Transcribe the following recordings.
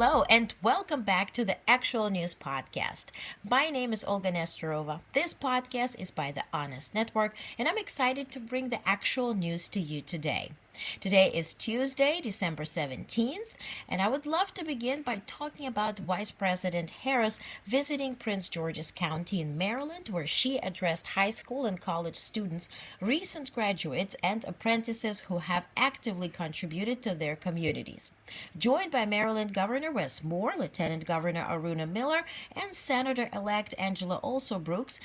Hello and welcome back to the Actual News Podcast. My name is Olga Nesterova. This podcast is by the Onest Network, and I'm excited to bring the actual news to you today. Today is Tuesday, December 17th, and I would love to begin by talking about Vice President Harris visiting Prince George's County in Maryland, where she addressed high school and college students, recent graduates, and apprentices who have actively contributed to their communities. Joined by Maryland Governor Wes Moore, Lieutenant Governor Aruna Miller, and Senator-elect Angela Brooks,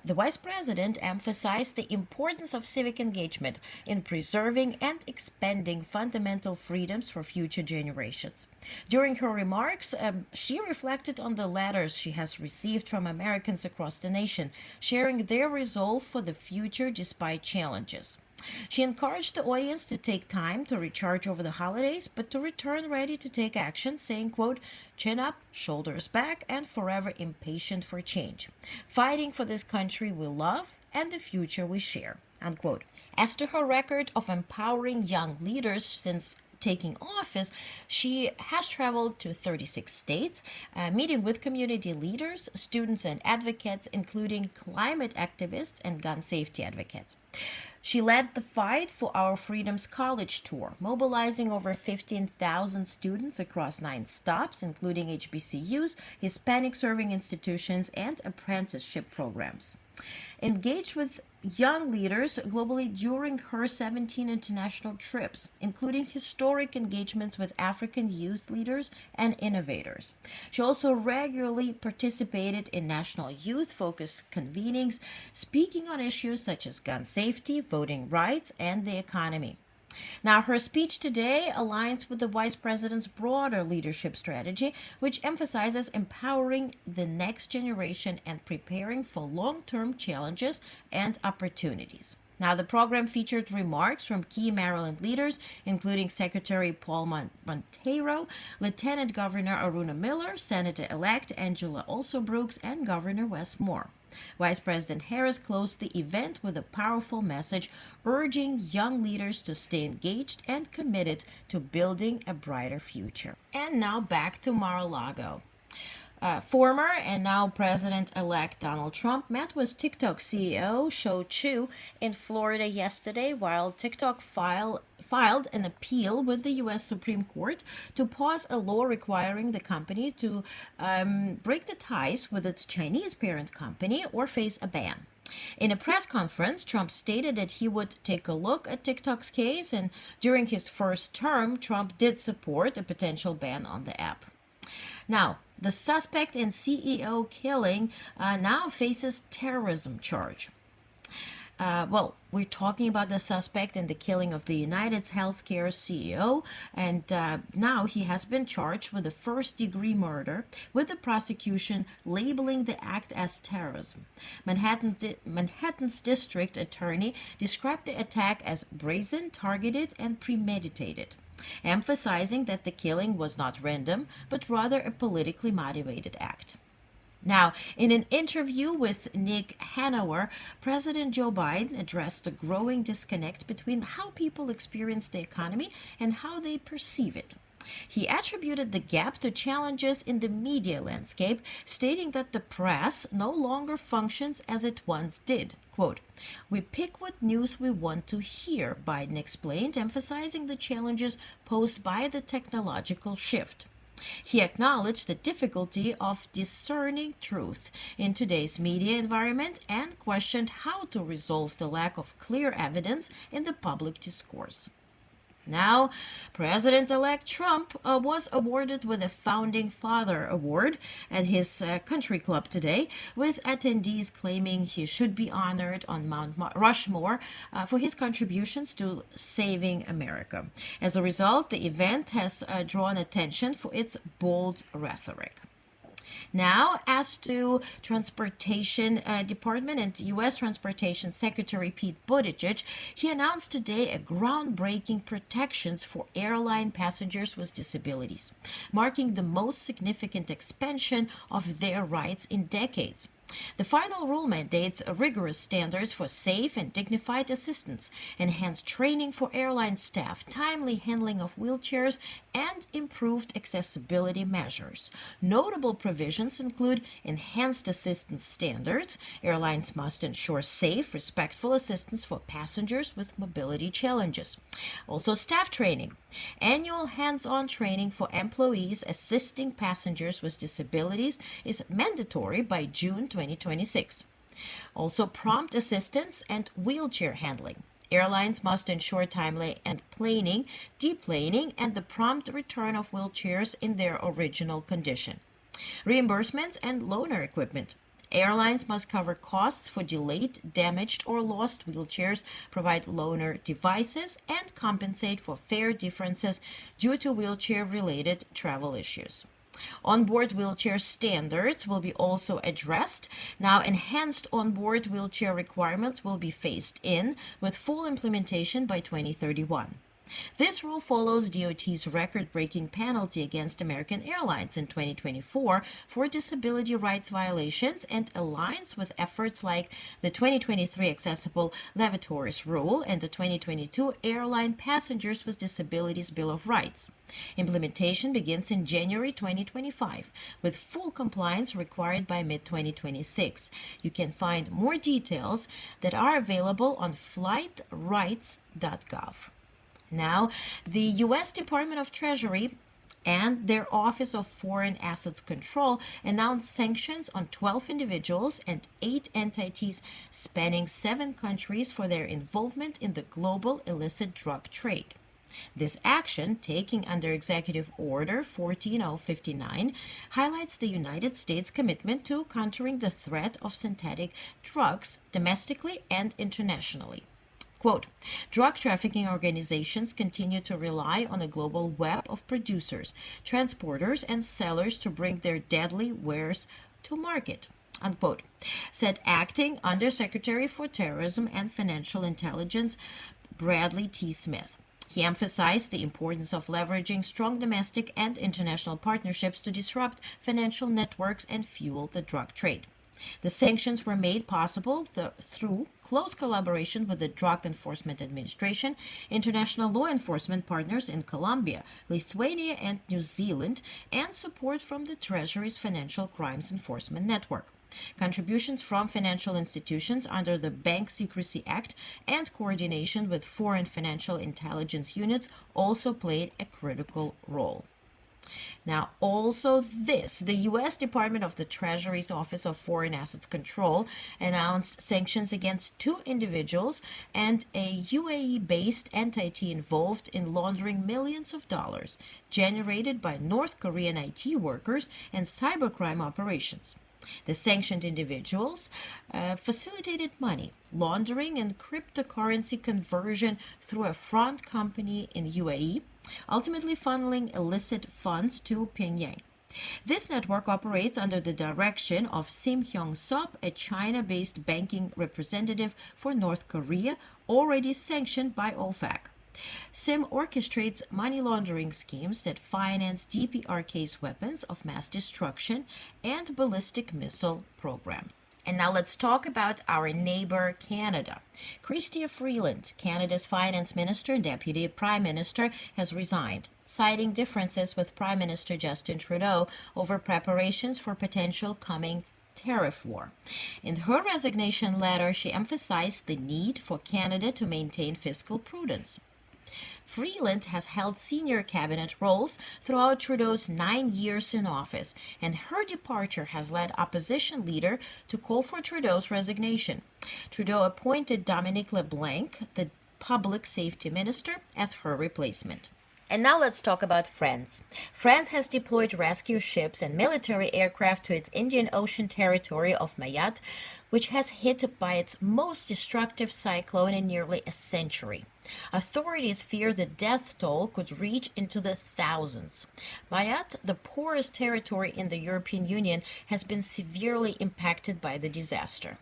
the Vice President emphasized the importance of civic engagement in preserving and expanding fundamental freedoms for future generations. During her remarks, she reflected on the letters she has received from Americans across the nation, sharing their resolve for the future despite challenges. She encouraged the audience to take time to recharge over the holidays, but to return ready to take action, saying, quote, "Chin up, shoulders back, and forever impatient for change. Fighting for this country we love and the future we share," unquote. As to her record of empowering young leaders since taking office, she has traveled to 36 states, meeting with community leaders, students, and advocates, including climate activists and gun safety advocates. She led the Fight for Our Freedoms College Tour, mobilizing over 15,000 students across 9 stops, including HBCUs, Hispanic serving institutions, and apprenticeship programs. Engaged with young leaders globally during her 17 international trips, including historic engagements with African youth leaders and innovators. She also regularly participated in national youth-focused convenings, speaking on issues such as gun safety, voting rights, and the economy. Now, her speech today aligns with the Vice President's broader leadership strategy, which emphasizes empowering the next generation and preparing for long-term challenges and opportunities. Now, the program featured remarks from key Maryland leaders, including Secretary Paul Montero, Lieutenant Governor Aruna Miller, Senator-elect Angela Brooks, and Governor Wes Moore. Vice President Harris closed the event with a powerful message urging young leaders to stay engaged and committed to building a brighter future. And now back to Mar-a-Lago. Former and now President-elect Donald Trump met with TikTok CEO Shou Chew in Florida yesterday, while TikTok filed an appeal with the U.S. Supreme Court to pause a law requiring the company to break the ties with its Chinese parent company or face a ban. In a press conference, Trump stated that he would take a look at TikTok's case, and during his first term, Trump did support a potential ban on the app. Now, the suspect in CEO killing now faces terrorism charge. We're talking about the suspect in the killing of the United Healthcare CEO, and now he has been charged with a first-degree murder, with the prosecution labeling the act as terrorism. Manhattan's district attorney described the attack as brazen, targeted, and premeditated, emphasizing that the killing was not random, but rather a politically motivated act. Now, in an interview with Nick Hanauer, President Joe Biden addressed the growing disconnect between how people experience the economy and how they perceive it. He attributed the gap to challenges in the media landscape, stating that the press no longer functions as it once did. Quote, "We pick what news we want to hear," Biden explained, emphasizing the challenges posed by the technological shift. He acknowledged the difficulty of discerning truth in today's media environment and questioned how to resolve the lack of clear evidence in the public discourse. Now, President-elect Trump was awarded with a Founding Father Award at his country club today, with attendees claiming he should be honored on Mount Rushmore for his contributions to saving America. As a result, the event has drawn attention for its bold rhetoric. Now, as to Transportation Department and U.S. Transportation Secretary Pete Buttigieg, he announced today a groundbreaking protections for airline passengers with disabilities, marking the most significant expansion of their rights in decades. The final rule mandates rigorous standards for safe and dignified assistance, enhanced training for airline staff, timely handling of wheelchairs, and improved accessibility measures. Notable provisions include enhanced assistance standards. Airlines must ensure safe, respectful assistance for passengers with mobility challenges. Also, staff training. Annual hands-on training for employees assisting passengers with disabilities is mandatory by June 2026. Also, prompt assistance and wheelchair handling. Airlines must ensure timely planing, deplaning, and the prompt return of wheelchairs in their original condition. Reimbursements and loaner equipment. Airlines must cover costs for delayed, damaged, or lost wheelchairs, provide loaner devices, and compensate for fare differences due to wheelchair-related travel issues. Onboard wheelchair standards will be also addressed. Now, enhanced onboard wheelchair requirements will be phased in with full implementation by 2031. This rule follows DOT's record-breaking penalty against American Airlines in 2024 for disability rights violations and aligns with efforts like the 2023 Accessible Lavatories Rule and the 2022 Airline Passengers with Disabilities Bill of Rights. Implementation begins in January 2025, with full compliance required by mid-2026. You can find more details that are available on flightrights.gov. Now, the U.S. Department of Treasury and their Office of Foreign Assets Control announced sanctions on 12 individuals and 8 entities spanning 7 countries for their involvement in the global illicit drug trade. This action, taken under Executive Order 14059, highlights the United States' commitment to countering the threat of synthetic drugs domestically and internationally. Quote, drug trafficking organizations continue to rely on a global web of producers, transporters, and sellers to bring their deadly wares to market, unquote, said Acting Undersecretary for Terrorism and Financial Intelligence Bradley T. Smith. He emphasized the importance of leveraging strong domestic and international partnerships to disrupt financial networks and fuel the drug trade. The sanctions were made possible through close collaboration with the Drug Enforcement Administration, international law enforcement partners in Colombia, Lithuania, and New Zealand, and support from the Treasury's Financial Crimes Enforcement Network. Contributions from financial institutions under the Bank Secrecy Act and coordination with foreign financial intelligence units also played a critical role. Now, also the U.S. Department of the Treasury's Office of Foreign Assets Control announced sanctions against 2 individuals and a UAE-based entity involved in laundering millions of dollars generated by North Korean IT workers and cybercrime operations. The sanctioned individuals facilitated money laundering and cryptocurrency conversion through a front company in UAE, ultimately funneling illicit funds to Pyongyang. This network operates under the direction of Sim Hyong-sop, a China-based banking representative for North Korea, already sanctioned by OFAC. Sim orchestrates money laundering schemes that finance DPRK's weapons of mass destruction and ballistic missile program. And now let's talk about our neighbor, Canada. Chrystia Freeland, Canada's finance minister and deputy prime minister, has resigned, citing differences with Prime Minister Justin Trudeau over preparations for potential coming tariff war. In her resignation letter, she emphasized the need for Canada to maintain fiscal prudence. Freeland has held senior cabinet roles throughout Trudeau's 9 years in office, and her departure has led opposition leader to call for Trudeau's resignation. Trudeau appointed Dominic LeBlanc, the public safety minister, as her replacement. And now let's talk about France. France has deployed rescue ships and military aircraft to its Indian Ocean territory of Mayotte, which has hit by its most destructive cyclone in nearly a century. Authorities fear the death toll could reach into the thousands. Mayotte, the poorest territory in the European Union, has been severely impacted by the disaster.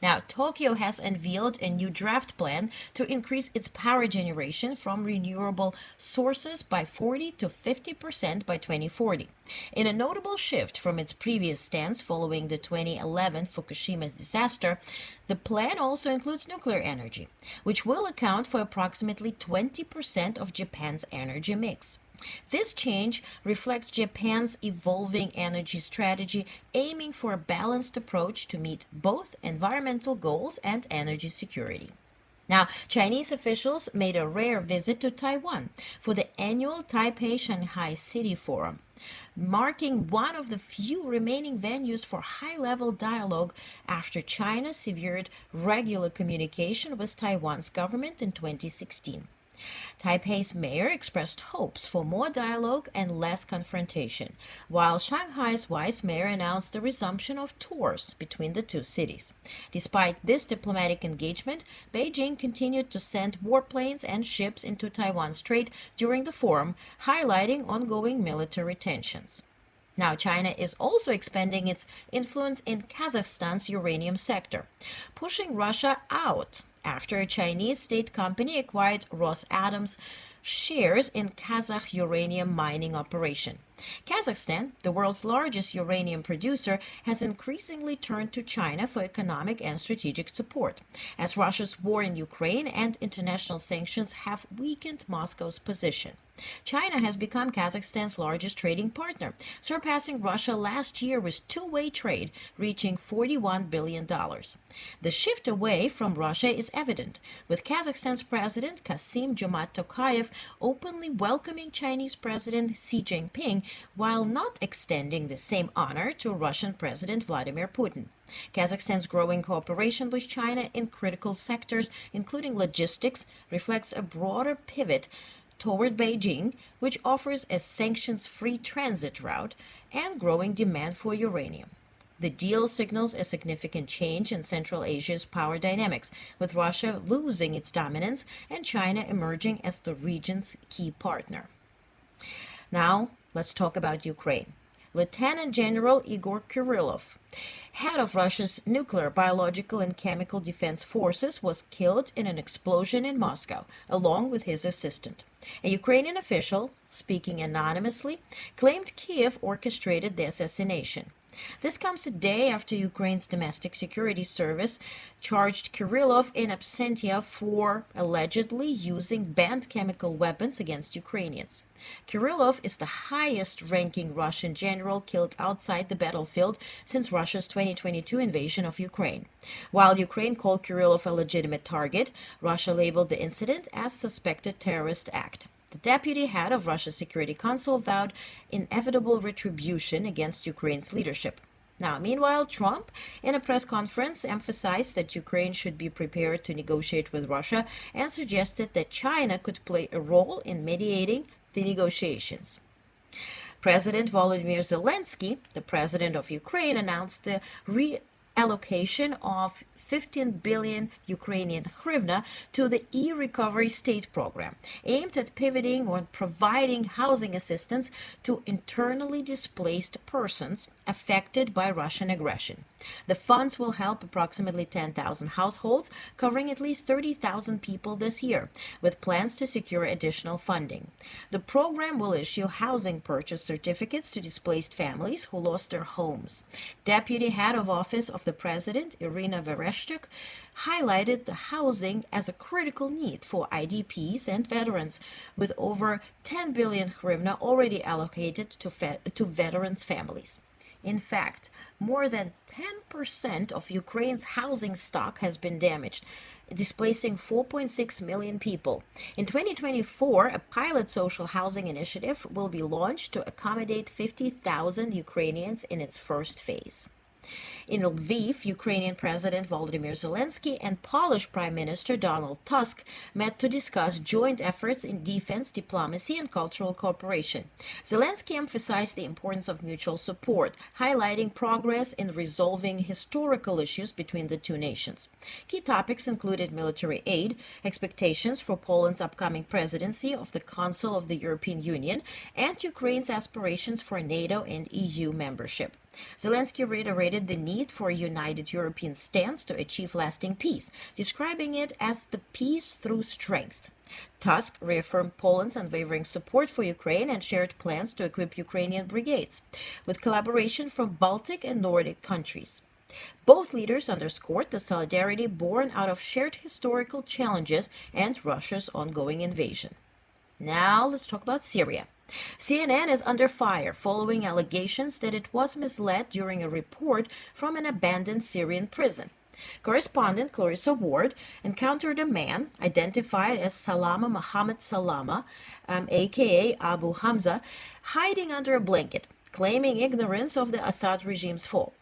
Now, Tokyo has unveiled a new draft plan to increase its power generation from renewable sources by 40 to 50% by 2040. In a notable shift from its previous stance following the 2011 Fukushima disaster, the plan also includes nuclear energy, which will account for approximately 20% of Japan's energy mix. This change reflects Japan's evolving energy strategy, aiming for a balanced approach to meet both environmental goals and energy security. Now, Chinese officials made a rare visit to Taiwan for the annual Taipei Shanghai City Forum, marking one of the few remaining venues for high level dialogue after China severed regular communication with Taiwan's government in 2016. Taipei's mayor expressed hopes for more dialogue and less confrontation, while Shanghai's vice mayor announced the resumption of tours between the two cities. Despite this diplomatic engagement, Beijing continued to send warplanes and ships into Taiwan Strait during the forum, highlighting ongoing military tensions. Now, China is also expanding its influence in Kazakhstan's uranium sector, pushing Russia out after a Chinese state company acquired Rosatom's shares in Kazakh uranium mining operation. Kazakhstan, the world's largest uranium producer, has increasingly turned to China for economic and strategic support, as Russia's war in Ukraine and international sanctions have weakened Moscow's position. China has become Kazakhstan's largest trading partner, surpassing Russia last year with two-way trade reaching $41 billion. The shift away from Russia is evident, with Kazakhstan's President Kassym-Jomart Tokayev openly welcoming Chinese President Xi Jinping while not extending the same honor to Russian President Vladimir Putin. Kazakhstan's growing cooperation with China in critical sectors, including logistics, reflects a broader pivot toward Beijing, which offers a sanctions-free transit route and growing demand for uranium. The deal signals a significant change in Central Asia's power dynamics, with Russia losing its dominance and China emerging as the region's key partner. Now, let's talk about Ukraine. Lieutenant General Igor Kirillov, head of Russia's nuclear, biological, and chemical defense forces, was killed in an explosion in Moscow, along with his assistant. A Ukrainian official, speaking anonymously, claimed Kiev orchestrated the assassination. This comes a day after Ukraine's domestic security service charged Kirillov in absentia for allegedly using banned chemical weapons against Ukrainians. Kirillov is the highest-ranking Russian general killed outside the battlefield since Russia's 2022 invasion of Ukraine. While Ukraine called Kirillov a legitimate target, Russia labeled the incident as suspected terrorist act. The deputy head of Russia's Security Council vowed inevitable retribution against Ukraine's leadership. Now, meanwhile, Trump, in a press conference, emphasized that Ukraine should be prepared to negotiate with Russia and suggested that China could play a role in mediating the negotiations. President Volodymyr Zelensky, the president of Ukraine, announced the allocation of 15 billion Ukrainian hryvnia to the e-recovery state program, aimed at pivoting or providing housing assistance to internally displaced persons affected by Russian aggression. The funds will help approximately 10,000 households, covering at least 30,000 people this year, with plans to secure additional funding. The program will issue housing purchase certificates to displaced families who lost their homes. Deputy head of office of the president, Irina Vereshchuk, highlighted the housing as a critical need for IDPs and veterans, with over 10 billion hryvnia already allocated to veterans' families. In fact, more than 10% of Ukraine's housing stock has been damaged, displacing 4.6 million people. In 2024, a pilot social housing initiative will be launched to accommodate 50,000 Ukrainians in its first phase. In Lviv, Ukrainian President Volodymyr Zelensky and Polish Prime Minister Donald Tusk met to discuss joint efforts in defense, diplomacy, and cultural cooperation. Zelensky emphasized the importance of mutual support, highlighting progress in resolving historical issues between the two nations. Key topics included military aid, expectations for Poland's upcoming presidency of the Council of the European Union, and Ukraine's aspirations for NATO and EU membership. Zelensky reiterated the need for a united European stance to achieve lasting peace, describing it as the peace through strength. Tusk reaffirmed Poland's unwavering support for Ukraine and shared plans to equip Ukrainian brigades, with collaboration from Baltic and Nordic countries. Both leaders underscored the solidarity born out of shared historical challenges and Russia's ongoing invasion. Now let's talk about Syria. CNN is under fire following allegations that it was misled during a report from an abandoned Syrian prison. Correspondent Clarissa Ward encountered a man identified as Salama Mohammed Salama, aka Abu Hamza, hiding under a blanket, claiming ignorance of the Assad regime's fall.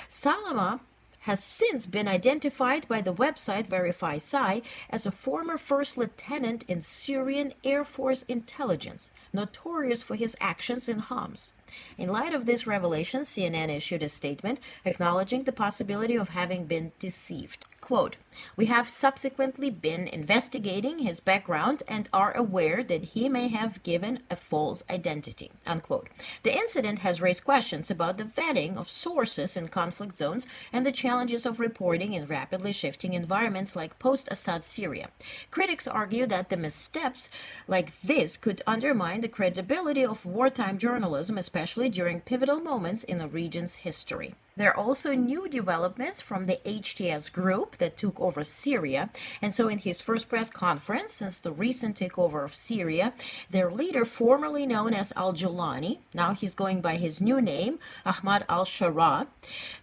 Salama has since been identified by the website Verify Sai as a former first lieutenant in Syrian Air Force intelligence, notorious for his actions in Homs. In light of this revelation, CNN issued a statement acknowledging the possibility of having been deceived. Quote, "We have subsequently been investigating his background and are aware that he may have given a false identity." Unquote. The incident has raised questions about the vetting of sources in conflict zones and the challenges of reporting in rapidly shifting environments like post-Assad Syria. Critics argue that the missteps like this could undermine the credibility of wartime journalism, especially during pivotal moments in the region's history. There are also new developments from the HTS group that took over Syria. And so in his first press conference since the recent takeover of Syria, their leader, formerly known as al-Julani, now he's going by his new name, Ahmad al-Shara,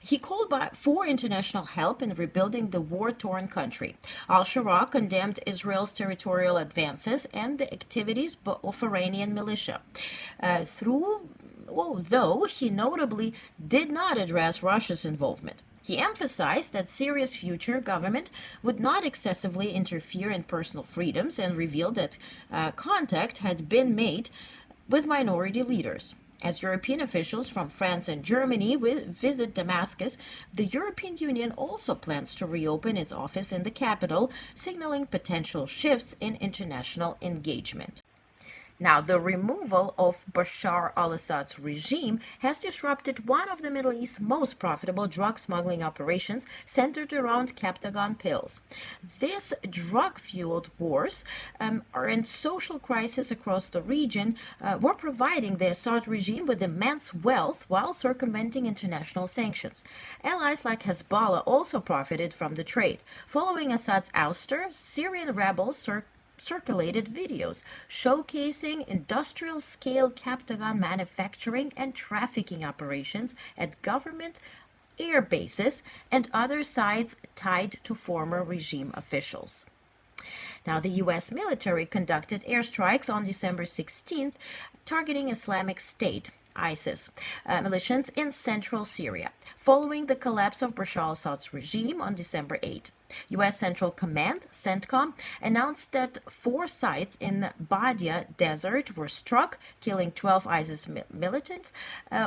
he called for international help in rebuilding the war-torn country. Al-Shara condemned Israel's territorial advances and the activities of Iranian militia. Though he notably did not address Russia's involvement. He emphasized that Syria's future government would not excessively interfere in personal freedoms and revealed that contact had been made with minority leaders. As European officials from France and Germany visit Damascus, the European Union also plans to reopen its office in the capital, signaling potential shifts in international engagement. Now, the removal of Bashar al-Assad's regime has disrupted one of the Middle East's most profitable drug smuggling operations centered around Captagon pills. These drug-fueled wars and social crisis across the region were providing the Assad regime with immense wealth while circumventing international sanctions. Allies like Hezbollah also profited from the trade. Following Assad's ouster, Syrian rebels circulated videos showcasing industrial-scale Captagon manufacturing and trafficking operations at government air bases and other sites tied to former regime officials. Now, the U.S. military conducted airstrikes on December 16th, targeting Islamic State ISIS militias in central Syria, following the collapse of Bashar al-Assad's regime on December 8. U.S. Central Command, CENTCOM, announced that 4 sites in Badia Desert were struck, killing 12 ISIS militants,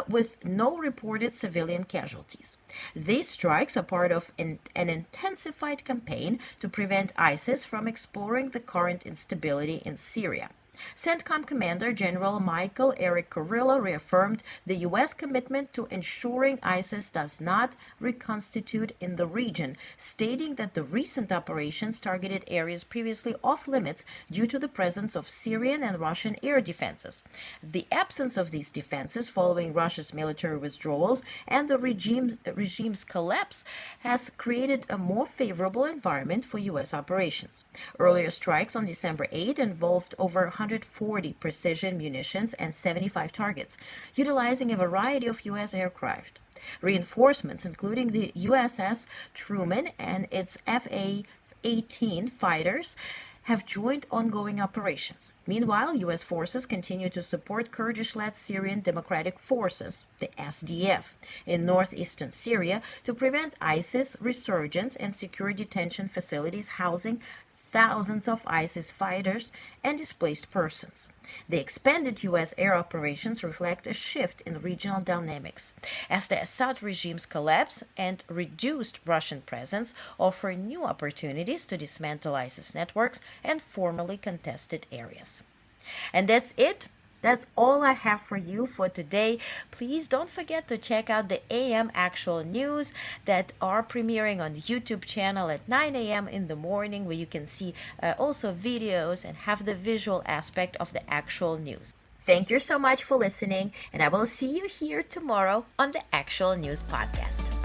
with no reported civilian casualties. These strikes are part of an intensified campaign to prevent ISIS from exploring the current instability in Syria. CENTCOM Commander General Michael Eric Kurilla reaffirmed the U.S. commitment to ensuring ISIS does not reconstitute in the region, stating that the recent operations targeted areas previously off-limits due to the presence of Syrian and Russian air defenses. The absence of these defenses following Russia's military withdrawals and the regime's collapse has created a more favorable environment for U.S. operations. Earlier strikes on December 8 involved over 140 precision munitions and 75 targets, utilizing a variety of U.S. aircraft. Reinforcements, including the USS Truman and its F/A-18 fighters, have joined ongoing operations. Meanwhile, U.S. forces continue to support Kurdish-led Syrian Democratic Forces, the SDF, in northeastern Syria to prevent ISIS resurgence and secure detention facilities housing thousands of ISIS fighters and displaced persons. The expanded U.S. air operations reflect a shift in regional dynamics, as the Assad regime's collapse and reduced Russian presence offer new opportunities to dismantle ISIS networks and formerly contested areas. And that's it. That's all I have for you for today. Please don't forget to check out the AM actual news that are premiering on the YouTube channel at 9 a.m. in the morning, where you can see also videos and have the visual aspect of the actual news. Thank you so much for listening, and I will see you here tomorrow on the Actual News Podcast.